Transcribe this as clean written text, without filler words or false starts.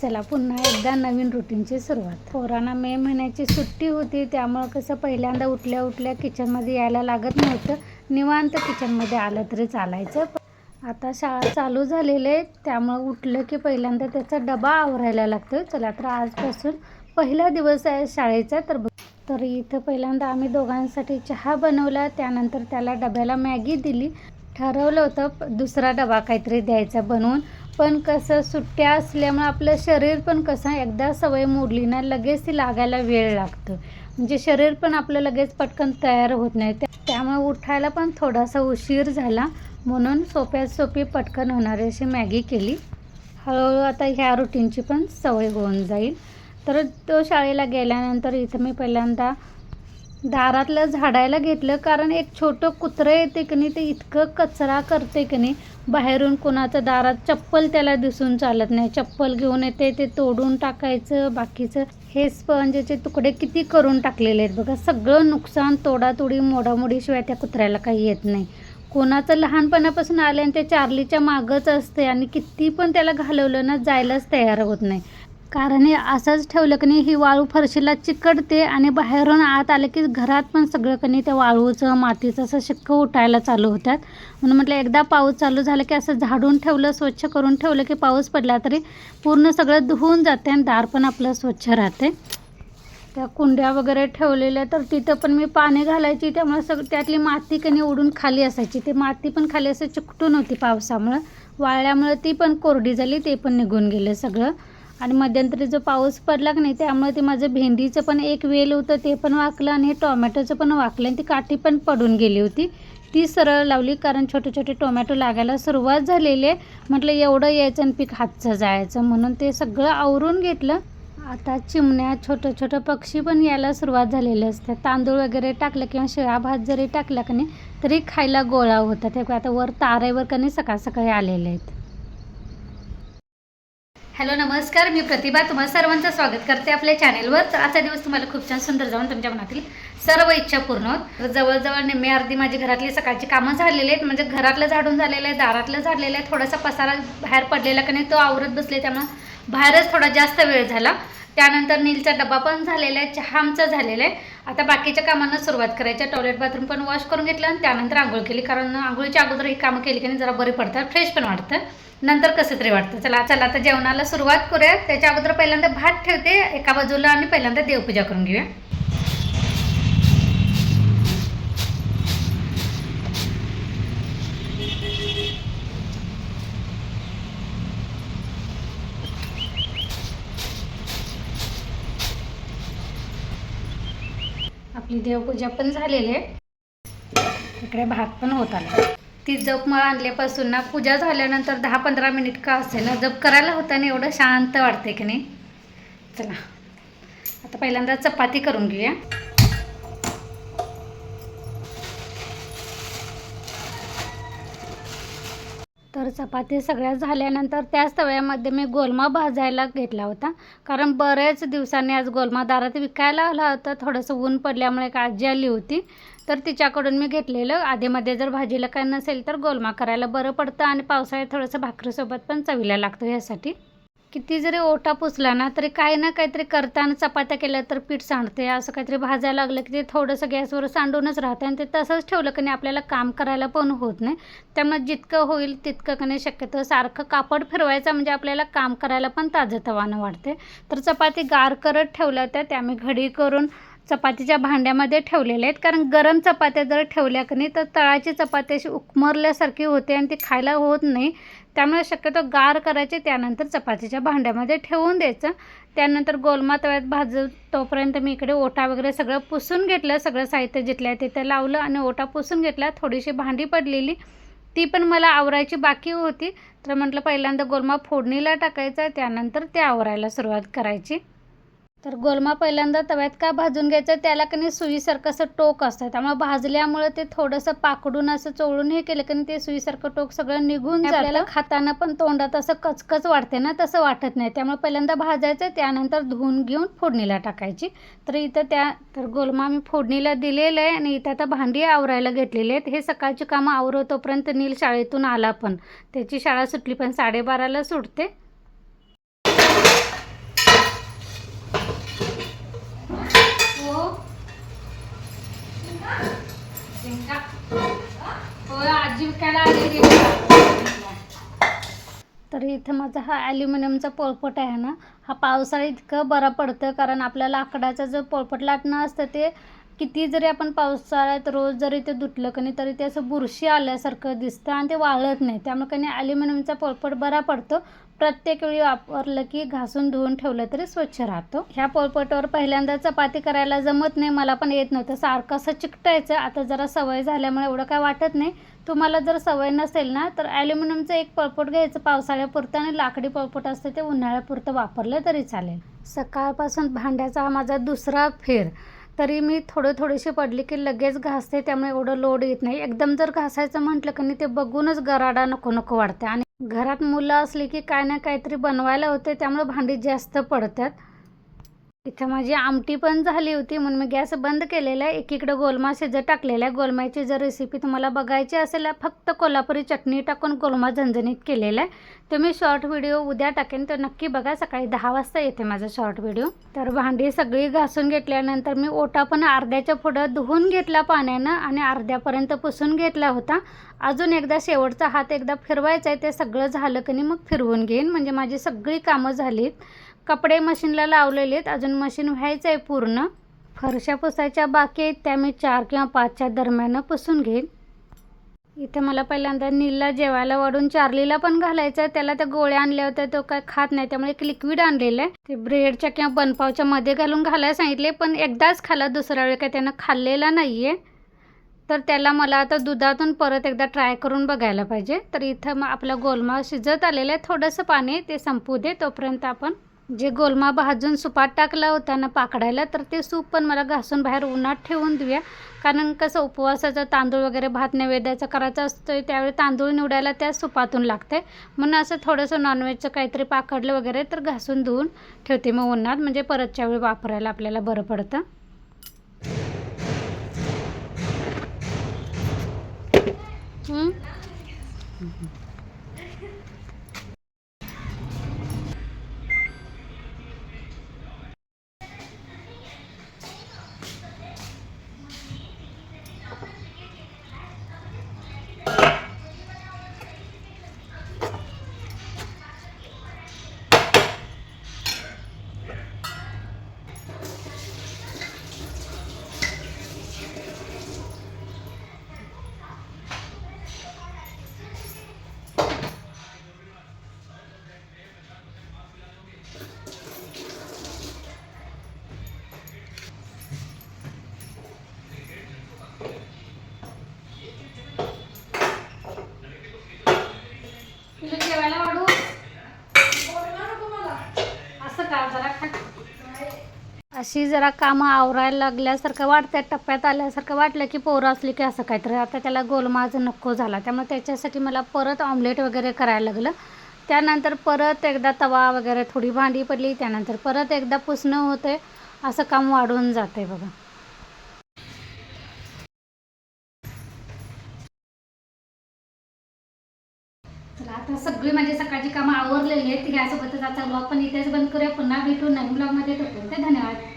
चला पुन्हा एकदा नवीन रुटीनची सुरुवात. पोरांना मे महिन्याची सुट्टी होती, त्यामुळं कसं पहिल्यांदा उठल्या उठल्या किचनमध्ये यायला लागत नव्हतं. निवांत किचनमध्ये आलं तरी चालायचं. आता शाळा चालू झालेली आहे, त्यामुळं उठलं की पहिल्यांदा त्याचा डबा आवरायला लागतो. चला तर आजपासून पहिला दिवस आहे शाळेचा. तर इथं पहिल्यांदा आम्ही दोघांसाठी चहा बनवला, त्यानंतर त्याला डब्याला मॅगी दिली. ठरवलं होतं दुसरा डबा काहीतरी द्यायचा बनवून, पण कसं सुट्ट्या असल्यामुळे आपलं शरीर पण कसं एकदा सवय मोडली ना लगेच ती लागायला वेळ लागतो. म्हणजे शरीर पण आपलं लगेच पटकन तयार होत नाही, त्यामुळे उठायला पण थोडासा उशीर झाला. म्हणून सोप्यात सोपी पटकन होणारी अशी मॅगी केली. हळूहळू आता ह्या रुटीनची पण सवय होऊन जाईल. तर तो शाळेला गेल्यानंतर इथं मी पहिल्यांदा दारातलं झाडायला घेतलं, कारण एक छोटं कुत्रं येते की नाही, ते इतकं कचरा करते की नाही. बाहेरून कोणाचं दारात चप्पल त्याला दिसून चालत नाही, चप्पल घेऊन येते, ते तोडून टाकायचं. बाकीचं हे स्पंजचे तुकडे किती करून टाकलेले आहेत बघा. सगळं नुकसान, तोडातोडी, मोडामोडीशिवाय त्या कुत्र्याला काही येत नाही. कोणाचं लहानपणापासून आले आणि ते चार्लीच्या मागच असते, आणि किती पण त्याला घालवलं ना जायलाच तयार होत नाही. कारण हे असंच ठेवलं की नाही ही वाळू फरशीला चिकटते, आणि बाहेरून आत आलं की घरात पण सगळं की नाही त्या वाळूचं मातीचं असं शिक्कं उठायला चालू होतात. म्हणून म्हटलं एकदा पाऊस चालू झाला की असं झाडून ठेवलं, स्वच्छ करून ठेवलं की पाऊस पडला तरी पूर्ण सगळं धुवून जाते आणि दार पण आपलं स्वच्छ राहते. त्या कुंड्या वगैरे ठेवलेल्या, तर तिथं पण मी पाणी घालायची, त्यामुळे सगळं त्यातली माती की नाही उडून खाली असायची. ते माती पण खाली असं चिकटून होती पावसामुळं. वाळल्यामुळं ती पण कोरडी झाली, ते पण निघून गेलं सगळं. आणि मध्यंतरी जो पाऊस पडला की नाही त्यामुळे ते माझं भेंडीचं पण एक वेल होतं ते पण वाकलं, आणि हे टोमॅटोचं पण वाकलं, आणि ती काठी पण पडून गेली होती. ती सरळ लावली, कारण छोटे छोटे टोमॅटो लागायला सुरुवात झालेली आहे. म्हटलं एवढं यायचं आणि पीक हातचं जायचं, म्हणून ते सगळं आवरून घेतलं. आता चिमण्या, छोटं छोटं पक्षी पण यायला सुरुवात झालेली असते. तांदूळ वगैरे टाकलं किंवा शिळा भात जरी टाकला की नाही तरी खायला गोळा होतात. हे आता वर तारेवर की नाही सकाळ सकाळी आलेले आहेत. हॅलो नमस्कार, मी प्रतिभा, तुम्हाला सर्वांचं स्वागत करते आपल्या चॅनेलवर. तर आजचा दिवस तुम्हाला खूप छान सुंदर जाऊन तुमच्या मनातील सर्व इच्छा पूर्ण होत. जवळजवळ निम्मी अर्धी माझी घरातली सकाळची कामं झालेली आहेत. म्हणजे घरातलं झाडून झालेलं आहे, दारातलं झालेलं आहे, थोडासा पसारा बाहेर पडलेला की नाही तो आवरत बसले, त्यामुळे बाहेरच थोडा जास्त वेळ झाला. त्यानंतर नीलचा डबा पण झालेला आहे, चहा आमचा झालेला आहे. आता बाकीच्या कामांना सुरुवात करायची. टॉयलेट बाथरूम पण वॉश करून घेतलं आणि त्यानंतर आंघोळ केली, कारण आंघोळीच्या अगोदर ही कामं केली की नाही जरा बरी पडतात, फ्रेश पण वाटतं, नंतर कसं तरी वाटतं. चला आता जेवणाला सुरुवात करूया. त्याच्या अगोदर पहिल्यांदा भात ठेवते एका बाजूला आणि पहिल्यांदा देवपूजा करून घेऊया. आपली देवपूजा पण झालेली आहे, इकडे भात पण होत आला. ती जपमाळ आणल्यापासून ना पूजा झाल्यानंतर 10-15 मिनिट का असे ना जप करायला होता ना एवढं शांत वाटते की नाही. चला आता पहिल्यांदा चपाती करून घेऊया. तर चपाती सगळ्या झाल्यानंतर त्याच तव्यामध्ये मी गोलमा भाजायला घेतला होता, कारण बऱ्याच दिवसांनी आज गोलमा दारात विकायला आला होता. थोडंसं ऊन पडल्यामुळे एक आजी आली होती, तर तिच्याकडून मी घेतलेलं. आधीमध्ये जर भाजीला काय नसेल तर गोलमा करायला बरं पडतं, आणि पावसाळ्यात थोडंसं भाकरीसोबत पण चवीला लागतं. यासाठी किती जरी ओटा पुसला ना तरी काही ना काहीतरी करताना चपात्या केल्या तर पीठ सांडते, असं काहीतरी भाजायला लागलं की ते थोडंसं गॅसवर सांडूनच राहतं, आणि ते तसंच ठेवलं की नाही आपल्याला काम करायला पण होत नाही. त्यामुळे जितकं होईल तितकं की नाही शक्यतो सारखं कापड फिरवायचं, म्हणजे आपल्याला काम करायला पण ताजंतवानं वाटते. तर चपाती गार करत ठेवल्या होत्या, त्या मी घडी करून चपातीच्या भांड्यामध्ये ठेवलेल्या आहेत, कारण गरम चपात्या जर ठेवल्या की नाही तर तळाची चपाती अशी उकमरल्यासारखी होते आणि ती खायला होत नाही. त्यामुळे शक्यतो गार करायचे, त्यानंतर चपातीच्या भांड्यामध्ये ठेवून द्यायचं. त्यानंतर गोलमा तव्यात भाजून तोपर्यंत मी इकडे ओटा वगैरे सगळं पुसून घेतलं. सगळं साहित्य जिथल्या तिथं लावलं आणि ओटा पुसून घेतला. थोडीशी भांडी पडलेली ती पण मला आवरायची बाकी होती, तर म्हटलं पहिल्यांदा गोलमा फोडणीला टाकायचा, त्यानंतर ते आवरायला सुरुवात करायची. तर गोलमा पहिल्यांदा तव्यात का भाजून घ्यायचं, त्याला की नाही सुईसारखं असं टोक असतं, त्यामुळे भाजल्यामुळे ते थोडंसं पाकडून असं चोळून हे केलं की नाही ते सुईसारखं टोक सगळं निघून जातं. आपल्याला खाताना पण तोंडात असं कचकच वाटते ना, तसं वाटत नाही. त्यामुळे पहिल्यांदा भाजायचं, त्यानंतर धुवून घेऊन फोडणीला टाकायची. तर इथं गोलमा मी फोडणीला दिलेलं आहे, आणि इथं आता भांडी आवरायला घेतलेली आहेत. हे सकाळची कामं आवरतोपर्यंत नील शाळेतून आला, पण त्याची शाळा सुटली पण 12:30ला सुटते. आजी विकायला आलेली. तर इथं माझा हा ॲल्युमिनियमचा पोळपट आहे ना, हा पावसाळ्यात इतकं बरा पडतं, कारण आपल्या लाकडाचं जो पोळपट लाटणं असतं ते किती जरी आपण पावसाळ्यात रोज जरी ते धुतलं की नाही तरी ते असं बुरशी आल्यासारखं दिसतं आणि ते वाळत नाही. त्यामुळे की नाही ॲल्युमिनियमचा पोळपट बरा पडतो. प्रत्येक वेळी वापरलं की घासून धुवून ठेवलं तरी स्वच्छ राहतो. ह्या पोळपटावर पहिल्यांदा चपाती करायला जमत नाही, मला पण येत नव्हतं, सारखं असं चिकटायचं. आता जरा सवय झाल्यामुळे एवढं काय वाटत नाही. तुम्हाला जर सवय नसेल ना तर ॲल्युमिनियमचं एक पोळपट घ्यायचं पावसाळ्यापुरतं आणि लाकडी पोळपट असतं ते उन्हाळ्यापुरतं वापरलं तरी चालेल. सकाळपासून भांड्याचा हा माझा दुसरा फेर, तरी मी थोडीशी पडली की लगेच घासते, त्यामुळे एवढं लोड येत नाही. एकदम जर घासायचं म्हटलं की नाही ते बघूनच गराडा नको नको वाटते. आणि घरात मुलं असली की काय ना काहीतरी बनवायला होते, त्यामुळे भांडी जास्त पडतात. इथं माझी आमटी पण झाली होती म्हणून मी गॅस बंद केलेला आहे. एकीकडे गोलमा शिजत टाकलेला आहे. गोलमाची जर रेसिपी तुम्हाला बघायची असेल, फक्त कोल्हापुरी चटणी टाकून गोलमा झणझणीत केलेला आहे. तर मी शॉर्ट व्हिडिओ उद्या टाकेन, तर नक्की बघा. सकाळी 10 वाजता येते माझा शॉर्ट व्हिडिओ. तर भांडी सगळी घासून घेतल्यानंतर मी ओटा पण अर्ध्याच्या पुढं धुवून घेतला पाण्यानं आणि अर्ध्यापर्यंत पुसून घेतला होता. अजून एकदा शेवटचा हात एकदा फिरवायचा आहे. ते सगळं झालं की नाही मग फिरवून घेईन, म्हणजे माझी सगळी कामं झालीत. कपडे मशीनला लावलेले आहेत, अजून मशीन व्हायचं आहे पूर्ण. फरशा पुसायच्या बाकी आहेत, त्या मी 4 किंवा 5च्या दरम्यान पुसून घेईन. इथं मला पहिल्यांदा नीलला जेवायला वाढून चार्लीला पण घालायचं आहे. त्याला त्या गोळ्या आणल्या होत्या, तो काय खात नाही, त्यामुळे एक लिक्विड आणलेलं आहे. ते ब्रेडच्या किंवा बनपावच्या मध्ये घालून घालायला सांगितले, पण एकदाच खाल्ला, दुसऱ्या वेळी काय त्यानं खाल्लेला नाही आहे. तर त्याला मला आता दुधातून परत एकदा ट्राय करून बघायला पाहिजे. तर इथं मग आपला गोलमा शिजत आलेला आहे. थोडंसं पाणी ते संपू दे, तोपर्यंत आपण जे गोलमा भाजून सुपात टाकला होता ना पाकडायला, तर ते सूप पण मला घासून बाहेर उन्हात ठेवून देऊया. कारण कसं उपवासाचा तांदूळ वगैरे भात नैवेद्याचा करायचा असतो, त्यावेळी तांदूळ निवडायला त्या सुपातून लागते. म्हणून असं थोडंसं नॉनव्हेजचं काहीतरी पाकडलं वगैरे तर घासून धुवून ठेवते मग उन्हात, म्हणजे परतच्या वेळी वापरायला आपल्याला बरं पडतं. जेवायला वाढू असं का जरा अशी जरा कामं आवरायला लागल्यासारखं वाटतं, टप्प्यात आल्यासारखं वाटलं की पोरं असली की असं काहीतरी. आता त्याला गोलमाज नको झाला, त्यामुळे त्याच्यासाठी मला परत ऑमलेट वगैरे करायला लागलं. त्यानंतर परत एकदा तवा वगैरे थोडी भांडी पडली, त्यानंतर परत एकदा पुसणं होते, असं काम वाढून जाते बघा. चला आता सगळी माझी सकाळची कामं आवरलेली आहेत. यासोबतच आता ब्लॉग पण इथेच बंद करूया. पुन्हा भेटू नवीन ब्लॉगमध्ये. तोपर्यंत धन्यवाद.